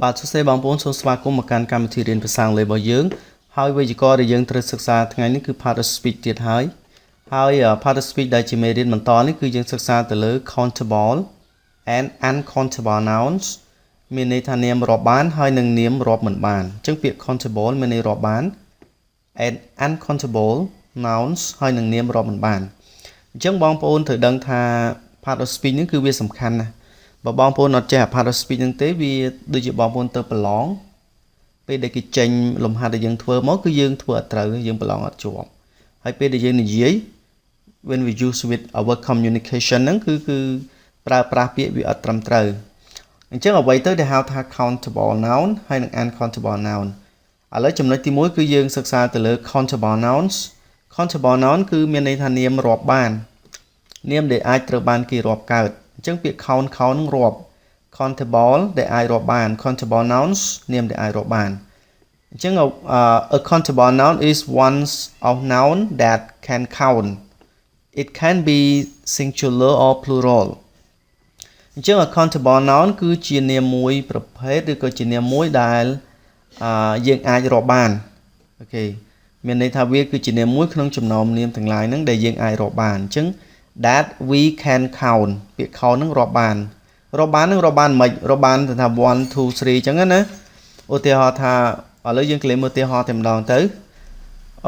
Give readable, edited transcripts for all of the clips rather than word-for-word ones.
បាទសួស្តីបងប្អូនសូមស្វាគមន៍មកកាន់កម្មវិធីរៀនភាសាអង់គ្លេសរបស់យើងហើយវេយ្យាករណ៍ដែលយើងត្រូវសិក្សាថ្ងៃនេះគឺ part of speech ទៀតហើយ part of speech ដែលជាមេរៀនបន្តនេះគឺយើងសិក្សាទៅលើ countable and uncountable nouns មានន័យថានាមរាប់បានហើយនិងនាមរាប់មិនបានអញ្ចឹងពាក្យ countable មានន័យរាប់បាន and uncountable nouns ហើយនិងនាមរាប់មិនបានអញ្ចឹងបងប្អូនត្រូវដឹងថា part of speech នេះគឺវាសំខាន់ណាស់បើបងប្អូនអត់ចេះ part of speech ហ្នឹងទេវាដូចជាបងប្អូនទៅប្រឡងពេលដែលគេចេញលំហាត់ដែលយើងធ្វើមកគឺយើងធ្វើអត់ត្រូវយើងប្រឡងអត់ជាប់ហើយពេលដែលយើងនិយាយ when we use with our communication ហ្នឹងគឺប្រើប្រាស់ពាក្យវាអត់ត្រឹមត្រូវអញ្ចឹងអ្វីទៅដែលហៅថា countable noun ហើយនិង uncountable noun ឥឡូវចំណុចទី1គឺយើងសិក្សាទៅលើ countable nouns countable noun គឺមានន័យថានាមរាប់បាននាមដែលអាចត្រូវបានគេរាប់កើតអញ្ចឹងពាក្យ count នឹងរាប់ countable ដែលអាចរាប់បាន countable nouns នាមដែលអាចរាប់បានអញ្ចឹង a countable noun is one of noun that can count it can be singular or plural អញ្ចឹង a countable noun គឺជានាមមួយប្រភេទឬក៏ជានាមមួយដែលយើងអាចរាប់បានអូខេមានន័យថាវាគឺជានាមមួយក្នុងចំណោមនាមទាំងឡាយហ្នឹងដែលយើងអាចរាប់បានអញ្ចឹងthat we can count ពាក្យ count នឹងរាប់បានមិនរាប់បានទៅថា1 2 3អញ្ចឹងណាឧទាហរណ៍ថាឥឡូវយើងក្លែងមើលឧទាហរណ៍តែម្ដងទៅ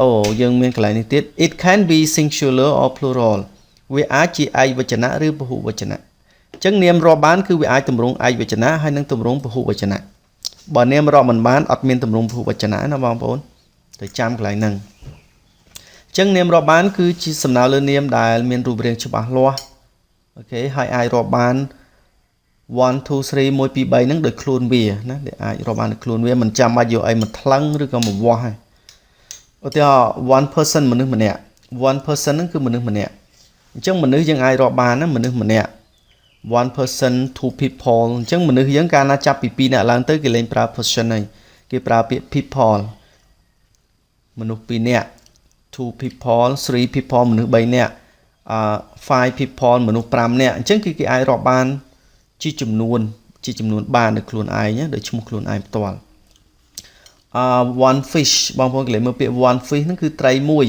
អូយើងមានកន្លែងនេះទៀត it can be singular or plural វាអាចជាឯកវចនៈឬពហុវចនៈអញ្ចឹងនាមរាប់បានគឺវាអាចទម្រង់ឯកវចនៈហើយនិងទម្រង់ពហុវចនៈបើនាមរាប់មិនបានអត់មានទម្រង់ពហុវចនៈណាបងប្អូនទៅចាំកន្លែងហ្នឹងអញ្ចឹងនាមរាប់បានគឺជាសំដៅលើនាមដែលមានរូបរាងច្បាស់លាស់អូខេហើយអាចរាប់បាន1 2 3 1 2 3ហ្នឹងដោយខ្លួនវាណាដែលអាចរាប់បានដោយខ្លួនវាមិនចាំបាច់យកអីមកថ្លឹងឬក៏មកវាស់ហើយឧទាហរណ៍ one person មនុស្សម្នាក់ one person ហ្នឹងគឺមនុស្សម្នាក់អញ្ចឹងមនុស្សយើងអាចរាប់បានណាមនុស្សម្នាក់ one person two people អញ្ចឹងមនុស្សយើងកាលណាចាប់ពី2នាក់ឡើងទៅគេលែងប្រើ person ហើយគេប្រើពាក្យ people មនុស្ស2នាក់two people three people មនុស្ស3នាក់five people មនុស្ស5នាក់អញ្ចឹងគឺគេអាចរាប់បានជាចំនួនបានដោយខ្លួនឯងដោយឈ្មោះខ្លួនឯងផ្ទាល់one fish បងប្អូនកន្លែងមើលពាក្យ one fish ហ្នឹងគឺត្រីមួយ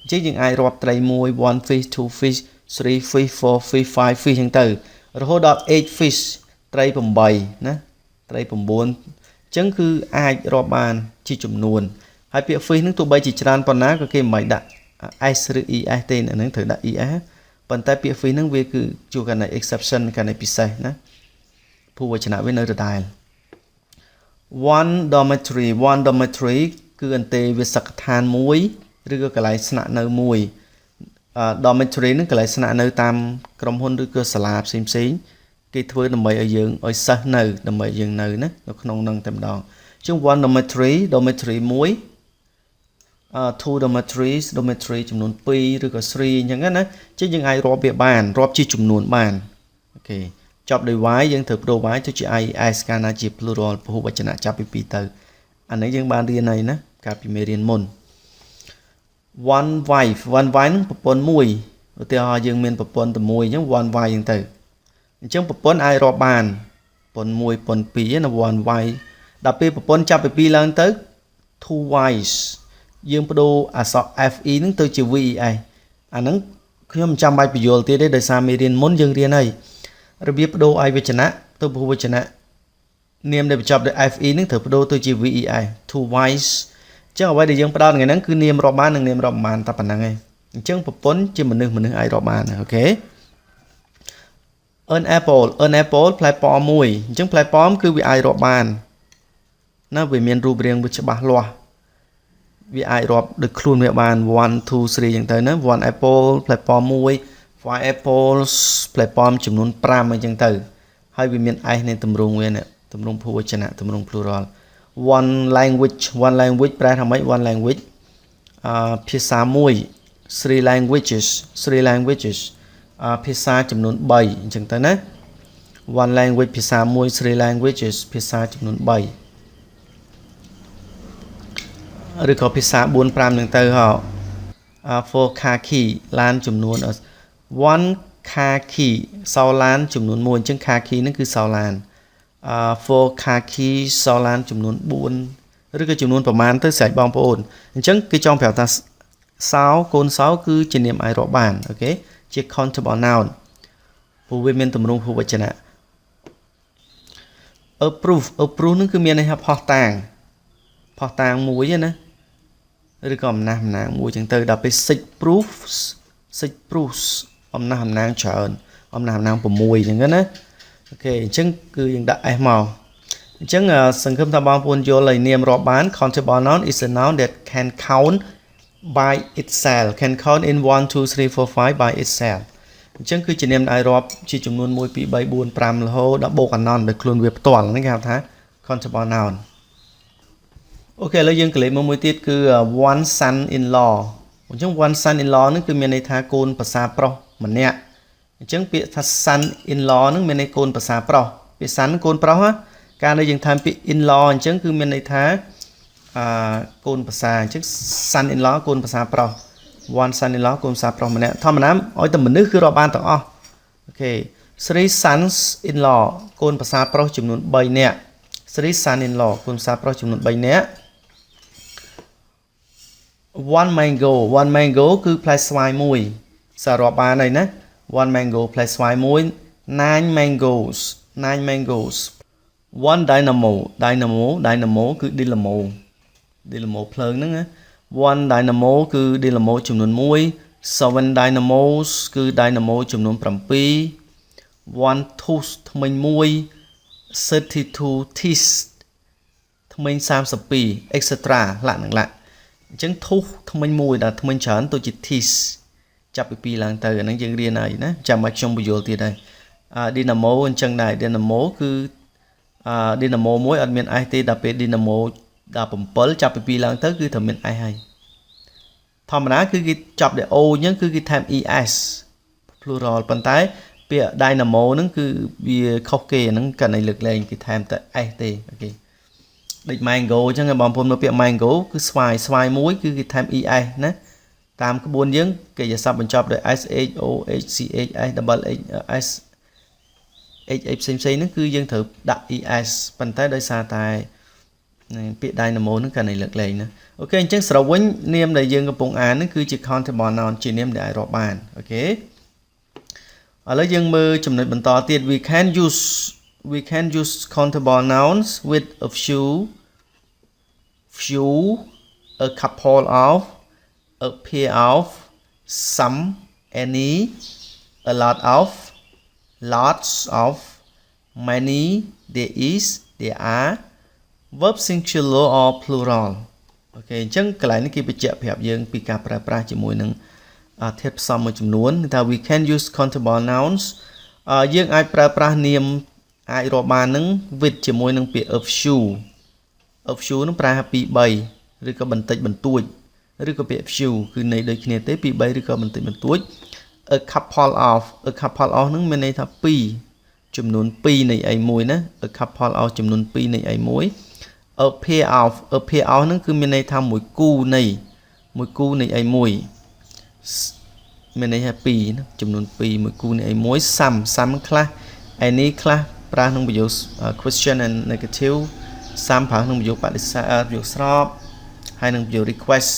អញ្ចឹងយើងអាចរាប់ត្រីមួយ one fish two fish three fish four fish five fish អញ្ចឹងទៅរហូតដល់ eight fish ត្រី8ណាត្រី9អញ្ចឹងគឺអាចរាប់បានជាចំនួនហើយពាក្យ fish ហ្នឹងទោះបីជាច្រើនប៉ុណ្ណាក៏គេមិនដាក់ s ឬ es ទេអាហ្នឹងត្រូវដាក់ es ប៉ុន្តែពាក្យ fish ហ្នឹងវាគឺជួករណី exception ករណីពិសេសណាភូវចនៈវានៅដដែល one dormitory គឺអន្តេវាសិកដ្ឋានមួយឬក៏កន្លែងស្នាក់នៅមួយ dormitory ហ្នឹងកន្លែងស្នាក់នៅតាមក្រុមហ៊ុនឬក៏សាលាផ្សេងគេធ្វើដើម្បីឲ្យយើងឲ្យសិស្សនៅដើម្បីយើងនៅណានៅក្នុងហ្នឹងតែម្ដងអញ្ចឹង one dormitory មួយtwo dormitories dormitory ចំនួន2ឬក៏3អញ្ចឹងណាអញ្ចឹងយើងអាចរាប់វាបានរាប់ជាចំនួនបានអូខេចប់ដោយ y យើងត្រូវប្ដូរ y ទៅជា is កាលណាជា plural ពហុវចនៈចាប់ពី2ទៅអានេះយើងបានរៀនហើយណាកាលពីមេរៀនមុន one wife ហ្នឹងប្រពន្ធមួយឧទាហរណ៍យើងមានប្រពន្ធតែមួយអញ្ចឹង one wife អញ្ចឹងទៅអញ្ចឹងប្រពន្ធអាចរាប់បានប្រពន្ធ1ប្រពន្ធ2ណា one wife ដល់ពេលប្រពន្ធចាប់ពី2ឡើងទៅ two wives យើងបដូរអក្សរ fe ហ្នឹងទៅជា ves អាហ្នឹងខ្ញុំមិនចាំបាច់បញ្យល់ទៀតទេដោយសារមេរៀនមុនយើងរៀនហើយរបៀបបដូរឯកវចនៈទៅពហុវចនៈនាមដែលបញ្ចប់ដោយ fe ហ្នឹងត្រូវបដូរទៅជា ves two wives អញ្ចឹងអ្វីដែលយើងផ្ដោតថ្ងៃហ្នឹងគឺនាមរាប់បាននិងនាមរាប់មិនបានតែប៉ុណ្្នឹងឯងអញ្ចឹងប្រពន្ធជាមនុស្សអាចរាប់បានអូខេ an apple ផ្លែប៉ោមមួយអញ្ចឹងផ្លែប៉ោមគឺវាអាចរាប់បានណាវាមានរូបរាងវាច្បាស់លាស់វាអាចរាប់ដោយខ្លួនវាបាន1 2 3អញ្ចឹងទៅណា one apple ផ្លែប៉ោមមួយ five apples ផ្លែប៉ោមចំនួន5អញ្ចឹងទៅហើយវាមាន s នៃទម្រង់វាទម្រង់ភូវចនៈទម្រង់ plural one language ប្រែថាម៉េច one language ភាសាមួយ three languages ភាសាចំនួន3អញ្ចឹងទៅណា one language ភាសាមួយ three languages ភាសាចំនួន3ឬក៏ភាសា4 5ហ្នឹងទៅហ៎ for khaki ឡានចំនួន one khaki សោឡានចំនួន1អញ្ចឹង khaki ហ្នឹងគឺសោឡាន for khaki សឡានចំនួន4ឬក៏ចំនួនប្រមាណទៅស្រេចបងប្អូនអញ្ចឹងគេចង់ប្រាប់ថាសោកូនសោគឺជានាមអាចរាប់បានអូខេជា countable noun ព្រោះវាមានទម្រង់ហួសវចនៈ approve នឹងគឺមានន័យថាផុសតាងមួយណាឬក៏អំណះអំណាងមួយចឹងទៅដល់ពេល six proofs អំណះអំណាងច្រើនអំណះអំណាង6ចឹងណាអូខេអញ្ចឹងគឺយើងដាក់ s មកអញ្ចឹងសង្ឃឹមថាបងប្អូនយល់ហើយនាមរាប់បាន countable noun is a noun that can count by itself can count in 1 2 3 4 5 by itself អញ្ចឹងគឺជានាមដែលរាប់ជាចំនួន1 2 3 4 5រហូតដល់បូក anon ដោយខ្លួនវាផ្ទាល់ហ្នឹងគេហៅថា countable noun អូខេឥឡូវយើងកលេចមកមួយទៀតគឺ one son in law អញ្ចឹង one son in law ហ្នឹងគឺមានន័យថាកូនប្រសាប្រុសម្នាក់អញ្ចឹងពាក្យថា son in law ហ្នឹងមានន័យកូនប្រសាប្រុសពាក្យ son កូនប្រុសកាលនៅយើងថែមពាក្យ in law អញ្ចឹងគឺមានន័យថាកូនប្រសាអញ្ចឹង son in law កូនប្រសាប្រុស one son in law កូនប្រសាប្រុសម្នាក់ធម្មតាឲ្យតែមនុស្សគឺរាប់បានទាំងអស់អូខេ three sons in law កូនប្រសាប្រុសចំនួន3នាក់ three son in law កូនប្រសាប្រុសចំនួន3នាក់ one mango គឺផ្លែស្វាយមួយសាររាប់បានហើយណា one mango ផ្លែស្វាយមួយ nine mangoes one dynamo គឺ dynamo ភ្លើងហ្នឹងណា one dynamo គឺ dynamo ចំនួន1 seven dynamos គឺ dynamo ចំនួន7 one tooth ធ្មេញមួយ32 teeth ធ្មេញ32 etc លក្ខណៈអញ្ចឹង tooth ធ្មេញមួយដែលធ្មេញច្រើនទៅជា teeth ចាប់ពី2ឡើងទៅអាហ្នឹងយើងរៀនហើយណាចាំមកខ្ញុំបញ្យល់ទៀតហើយdynamo អញ្ចឹងដែរ dynamo គឺ dynamo មួយអត់មាន s ទេដល់ពេល dynamo ដល់7ចាប់ពី2ឡើងទៅគឺត្រូវមាន s ហើយធម្មតាគឺគេចាប់ដោយ o អញ្ចឹងគឺគេថែម es plural ប៉ុន្តែពាក្យ dynamo ហ្នឹងគឺវាខុសគេហ្នឹងកាន់តែលើកលែងគេថែមតែ s ទេអូខេដូច mango អញ្ចឹងបងប្អូនមើលពាក្យ mango គឺស្វាយមួយគឺគេថែម es ណាតាមក្បួនយើងគេจะស័ព្ទបញ្ចប់ដោយ s h o h c h s double h s h ផ្សេងៗហ្នឹងគឺយើងត្រូវដាក់ es ប៉ុន្តែដោយសារតែពាក្យ dynamo ហ្នឹងកាន់តែលើកលែងណាអូខេអញ្ចឹងសរុបវិញនាមដែលយើងកំពុងអានហ្នឹងគឺជា countable noun ជានាមដែលអាចរាប់បានអូខេឥឡូវយើងមើលចំណុចបន្តទៀត we can use countable nouns with a few a couple of a pair of some any a lot of lots of many there is there are verb singular or plural អូខេអញ្ចឹងកន្លែងនេះគេបញ្ជាក់ប្រាប់យើងពីការប្រើប្រាស់ជាមួយនឹងធាតុផ្សំមួយចំនួនថា we can use countable nouns យើងអាចប្រើប្រាស់នាមអាចរាប់បាននឹង with ជាមួយនឹងពាក្យ a few នឹងប្រែថា2 3ឬក៏បន្តិចបន្តួចឬក៏ពាក្យ few គឺន័យដូចគ្នាទេ2 3ឬក៏បន្តិចបន្តួច a couple of នឹងមានន័យថា2ចំនួន2នៃអីមួយណា a couple of ចំនួន2នៃអីមួយ a pair of ហ្នឹងគឺមានន័យថាមួយគូនៃអីមួយមានន័យថា2ណាចំនួន2មួយគូនៃអីមួយ some ខ្លះ any ខ្លះប្រើក្នុងប្រយោគ question and negative some ប្រើក្នុងប្រយោគបដិសេធប្រយោគស្របហើយនឹងប្រយោគ request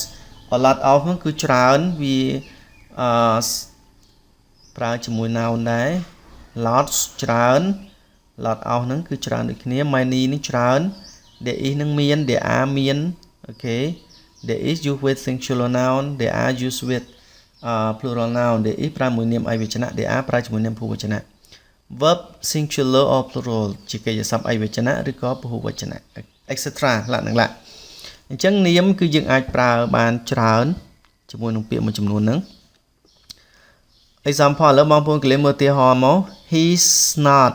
a lot of ហ្នឹងគឺច្រើនវាប្រើជាមួយ noun ដែរ lots ច្រើន lot of ហ្នឹងគឺច្រើនដូចគ្នា many នេះច្រើន there is នឹងមាន there are មានអូខេ there is used with singular noun there are used with plural noun there is ប្រើមួយនាមឯកវចនៈ there are ប្រើជាមួយនាមភូវចនៈ verb singular or plural ជាកិច្ចសព្ទឯកវចនៈឬក៏ពហុវចនៈ etc លក្ខណៈអញ្ចឹងនាមគឺយើងអាចប្រើបានច្រើនជាមួយនឹងពាក្យមួយចំនួនហ្នឹង example ឥឡូវបងប្អូនកលេមើលឧទាហរណ៍មក he's not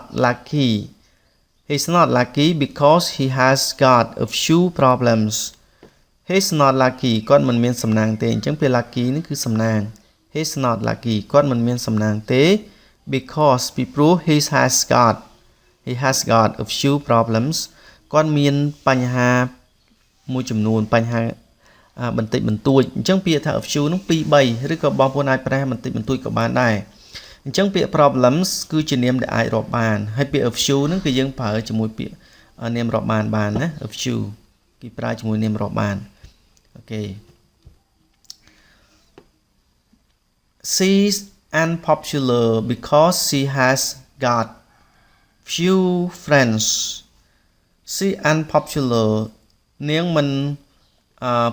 lucky because he has got a few problems he's not lucky គាត់មិនមានសំណាងទេអញ្ចឹងពាក្យ lucky នេះគឺសំណាង he's not lucky គាត់មិនមានសំណាងទេ because ពីព្រោះ he has got a few problems គាត់មានបញ្ហាមួយចំនួនបញ្ហាបន្តិចបន្តួចអញ្ចឹងពាក្យថា a few នោះ2 3ឬក៏បងប្អូនអាចប្រែបន្តិចបន្តួចក៏បានដែរ អញ្ចឹងពាក្យ problems គឺជានាមដែលអាចរាប់បានហើយពាក្យ a few ហ្នឹងគឺយើងប្រើជាមួយពាក្យនាមរាប់បានណា a few គេប្រើជាមួយនាមរាប់បានអូខេ She's unpopular because she has got few friends she unpopular នាងមិន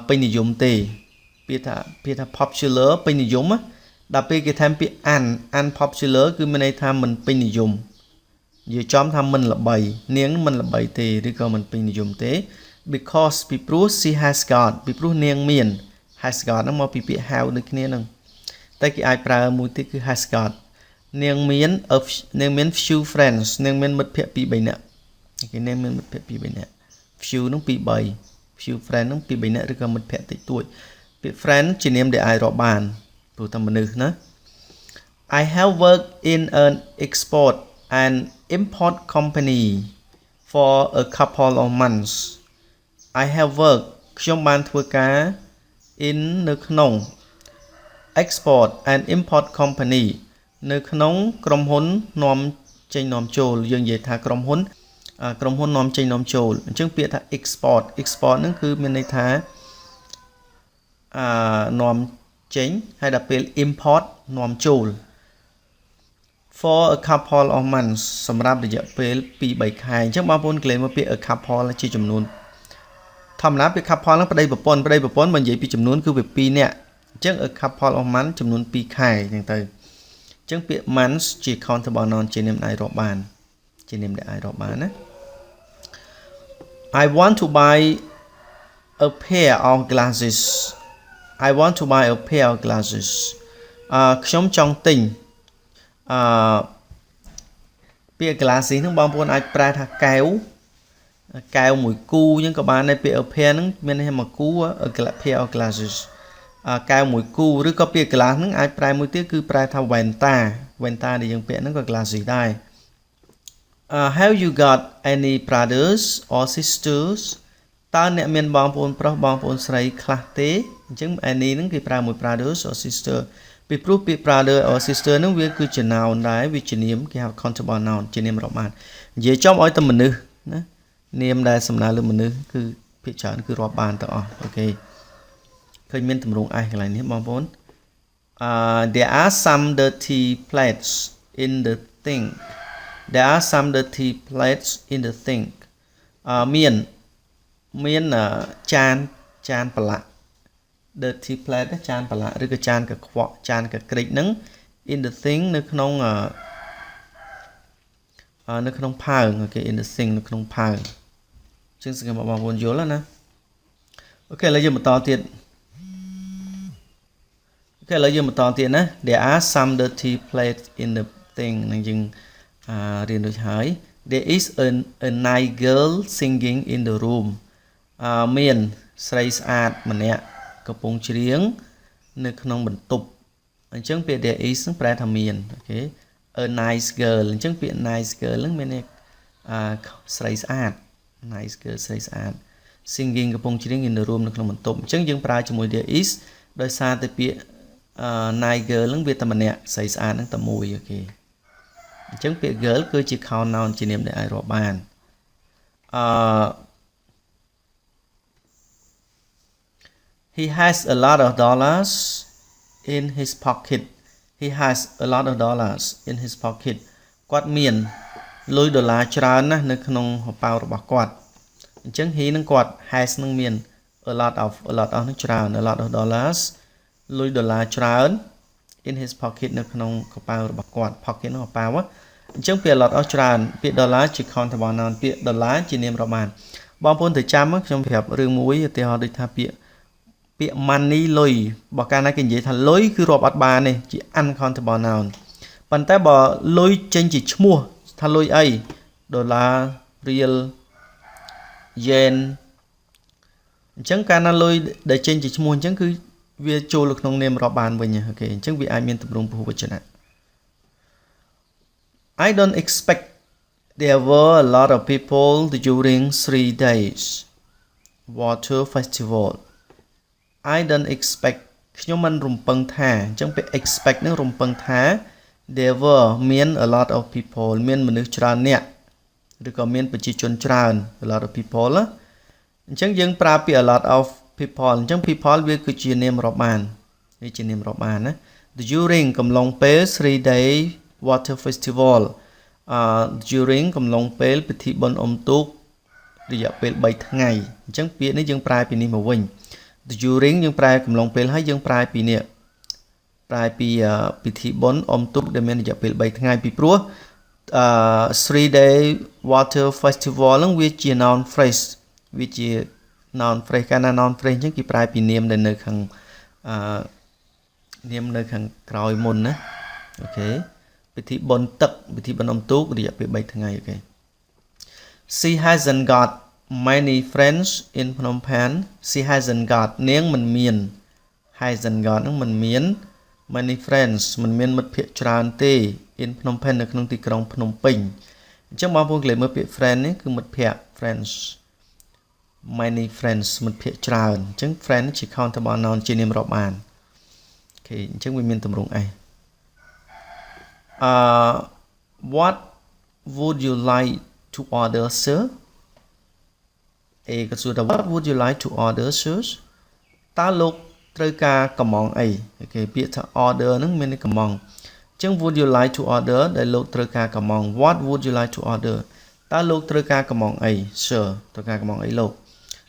ពេញនិយមទេពាក្យថា popular ពេញនិយមដល់ពេលគេថែមពាក្យ unpopular គឺមានន័យថាមិនពេញនិយមនិយាយចំថាមិនល្បីនាងមិនល្បីទេឬក៏មិនពេញនិយមទេ because ពីព្រោះ she has got ពីព្រោះនាងមាន has got ហ្នឹងមកពីពាក្យ have ដូចគ្នាហ្នឹងតែគេអាចប្រើមួយទៀតគឺ has got នាងមាន few friends នាងមានមិត្តភ័ក្តិ2 3នាក់គេនាងមានមិត្តភ័ក្តិ2 3នាក់ few ហ្នឹង2 3 few friend ហ្នឹង2 3នាក់ឬក៏មិត្តភ័ក្តិតិចតួចពាក្យ friend ជានាមដែលអាចរាប់បានព្រោះតែមនុស្សណា I have worked in an export and import company for a couple of months I have worked ខ្ញុំបានធ្វើការ in នៅក្នុង export and import company នៅក្នុងក្រុមហ៊ុននាំចេញនាំចូលយើងនិយាយថាក្រុមហ៊ុននាំចេញនាំចូលអញ្ចឹងពាក្យថា export ហ្នឹងគឺមានន័យថានាំចេញហើយដល់ពេល import នាំចូល for a couple of months សម្រាប់រយៈពេល 2-3 ខែអញ្ចឹងបងប្អូនក្លែងមកពាក្យ a couple ជាចំនួនធម្មតាពាក្យ couple ហ្នឹងប្តីប្រពន្ធបើនិយាយពីចំនួនគឺវា2នាក់អញ្ចឹង a couple of months ចំនួន2ខែអញ្ចឹងទៅអញ្ចឹងពាក្យ months ជា countable noun ជានាមដែលរាប់បានជានាមដែលអាចរាប់បានណា I want to buy a pair of glasses I want to buy a pair of glasses ខ្ញុំចង់ទិញពាក្យ glasses ហ្នឹងបងប្អូនអាចប្រែថាកែវមួយគូអញ្ចឹងក៏បានដែរពាក្យ a pair ហ្នឹងមានន័យថាមួយគូ a pair of glasses កែវមួយគូឬក៏ពាក្យ glass ហ្នឹងអាចប្រែមួយទៀតគឺប្រែថាវ៉ែនតាដែលយើងពាក់ហ្នឹងក៏ glasses ដែរ Have you got any brothers or sisters តើអ្នកមានបងប្អូនប្រុសបងប្អូនស្រីខ្លះទេអញ្ចឹង any ហ្នឹងគេប្រើមួយ brothers or sister ពីព្រោះពាក្យ brother or sister ហ្នឹងវាគឺជា noun ដែរវាជានាមគេហៅ countable noun ជានាមរាប់បាននិយាយចំឲ្យតែមនុស្សណានាមដែលសំដៅលើមនុស្សគឺភាគច្រើនគឺរាប់បានទាំងអស់អូខេឃើញមានទម្រង់ s កន្លែងនេះបងប្អូនthere are some dirty plates in the sink there are some dirty plates in the sink មានចានប្រឡាក់ dirty plate ចានប្រឡាក់ឬក៏ចានកខ្វក់ចានកក្រិចហ្នឹង in the sink នៅក្នុងផើងអូខេ in the sink នៅក្នុងផើងជាងសង្ឃឹមបងប្អូនយល់ណាអូខេឥឡូវយើងបន្តទៀតណា there are some dirty plates in the thing នឹងយើងរៀនដូចហើយ there is a nice girl singing in the room មានស្រីស្អាតម្នាក់កំពុងច្រៀងនៅក្នុងបន្ទប់អញ្ចឹងពាក្យ there is នឹងប្រែថាមានអូខេ a nice girl អញ្ចឹងពាក្យ nice girl នឹងមានន័យស្រីស្អាត nice girl ស្រីស្អាត singing កំពុងច្រៀង in the room នៅក្នុងបន្ទប់អញ្ចឹងយើងប្រើជាមួយ there is ដោយសារតែពាក្យ nice girl នឹងវាតែម្នាក់ស្រីស្អាតនឹងតែមួយអូខេអញ្ចឹងពាក្យ girl គឺជា count noun ជានាមដែលអាចរាប់បានHe has a lot of dollars in his pocket. He has a lot of dollars in his pocket. គាត់មានលុយដុល្លារច្រើនណាស់នៅក្នុងហោប៉ៅរបស់គាត់អញ្ចឹង he នឹងគាត់ has នឹងមាន a lot of នឹងច្រើន a lot of dollars លុយដុល្លារច្រើន in his pocket នៅក្នុងហោប៉ៅរបស់គាត់ pocket នៅហោប៉ៅអញ្ចឹងពាក្យ a lot of ច្រើនពាក្យ dollar ជា countable noun ពាក្យ dollar ជានាមរាប់បានបងប្អូនទៅចាំខ្ញុំប្រាប់រឿងមួយឧទាហរណ៍ដូចថាពាក្យ money លុយបើកាលណាគេនិយាយថាលុយគឺរាប់អត់បានទេជា uncountable noun ប៉ុន្តែបើលុយចេញជាឈ្មោះថាលុយអីដុល្លាររៀលយេនអញ្ចឹងកាលណាលុយដែលចេញជាឈ្មោះអញ្ចឹងគឺវាចូលនៅក្នុងនាមរាប់បានវិញអូខេអញ្ចឹងវាអាចមានទម្រង់ពហុវចនៈ I don't expect there were a lot of people during 3 days water festival I don't expect ខ្ញុំមិនរំពឹងថាអញ្ចឹងពាក្យ expect នឹងរំពឹងថា there were មាន a lot of people មានមនុស្សច្រើនអ្នកឬក៏មានប្រជាជនច្រើន a lot of people ណាអញ្ចឹងយើងប្រើពាក្យ a lot of people អញ្ចឹង people វាគឺជានាមរាប់បានវាជានាមរាប់បានណា during កំឡុងពេល 3-day water festival during កំឡុងពេលពិធីបុណ្យអុំទូករយៈពេល3ថ្ងៃអញ្ចឹងពាក្យនេះយើងប្រើពីនេះមកវិញ during យើងប្រើកំឡុងពេលហើយយើងប្រើពីនេះប្រើពីពិធីបុណ្យអុំទូកដែលមានរយៈពេល3ថ្ងៃពីព្រោះ3-day water festival ហ្នឹងវាជា noun phrase វាជា noun phrase កាលណា noun phrase អញ្ចឹងគេប្រើពីនាមដែលនៅខាងនាមនៅខាងក្រោយមុនណាអូខេពិធីបុណ្យទឹកពិធីបុណ្យអុំទូករយៈពេល3ថ្ងៃអូខេ She hasn't got many friends in Phnom Penh she hasn't got នាងមិនមាន hasn't got ហ្នឹងមិនមាន many friends មិនមានមិត្តភ័ក្តិច្រើនទេ in Phnom Penh នៅក្នុងទីក្រុងភ្នំពេញអញ្ចឹងបងប្អូនគេមើលពាក្យ friend នេះគឺមិត្តភ័ក្តិ friends many friends មិត្តភ័ក្តិច្រើនអញ្ចឹង friend ជា countable noun ជានាមរាប់បានអូខេអញ្ចឹងវាមានទម្រង់អីwhat would you like to order sir ក៏សួរថា what would you like to order sir តើលោកត្រូវការកំងអីអូខេពាក្យថា order ហ្នឹងមានន័យកំងអញ្ចឹង would you like to order ដែលលោកត្រូវការកំង what would you like to order តើលោកត្រូវការកំងអី sir ត្រូវការកំងអីលោក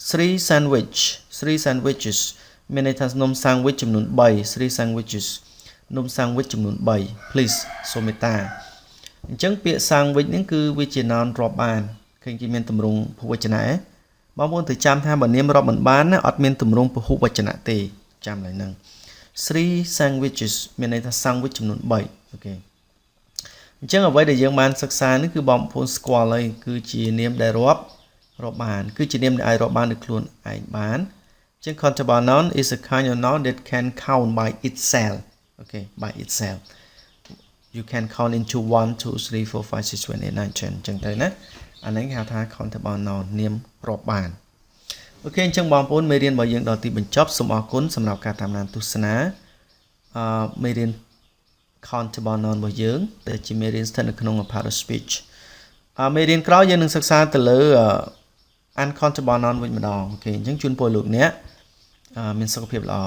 three sandwiches មានន័យថានំ sandwich ចំនួន3 three sandwiches នំ sandwich ចំនួន3 please សូមមេត្តាអញ្ចឹងពាក្យ sandwich ហ្នឹងគឺវាជា noun រាប់បានឃើញគេមានទម្រង់ពហុវចនៈបងប្អូនត្រូវចាំថាបើនាមរាប់មិនបានណាអត់មានទម្រង់ពហុវចនៈទេចាំឡើយហ្នឹង three sandwiches មានន័យថា sandwich ចំនួន3អូខេអញ្ចឹងអ្វីដែលយើងបានសិក្សានេះគឺបងប្អូនស្គាល់ហើយគឺជានាមដែលរាប់បានគឺជានាមដែលអាចរាប់បានដោយខ្លួនឯងបានអញ្ចឹង countable noun is a kind of noun that can count by itself okay by itself you can count into 1 2 3 4 5 6 7 8 9 10អញ្ចឹងទៅណាអានេះគេហៅថា countable noun នាមរាប់បានអូខេអញ្ចឹងបងប្អូនមេរៀនរបស់យើងដល់ទីបញ្ចប់សូមអរគុណសម្រាប់ការតាមដានទស្សនាមេរៀន countable noun របស់យើងដែលជាមេរៀនស្ថិតនៅក្នុង part of speech មេរៀនក្រោយយើងនឹងសិក្សាទៅលើ uncountable noun វិញម្ដងអូខេអញ្ចឹងជូនពរលោកអ្នកមានសុខភាពល្អ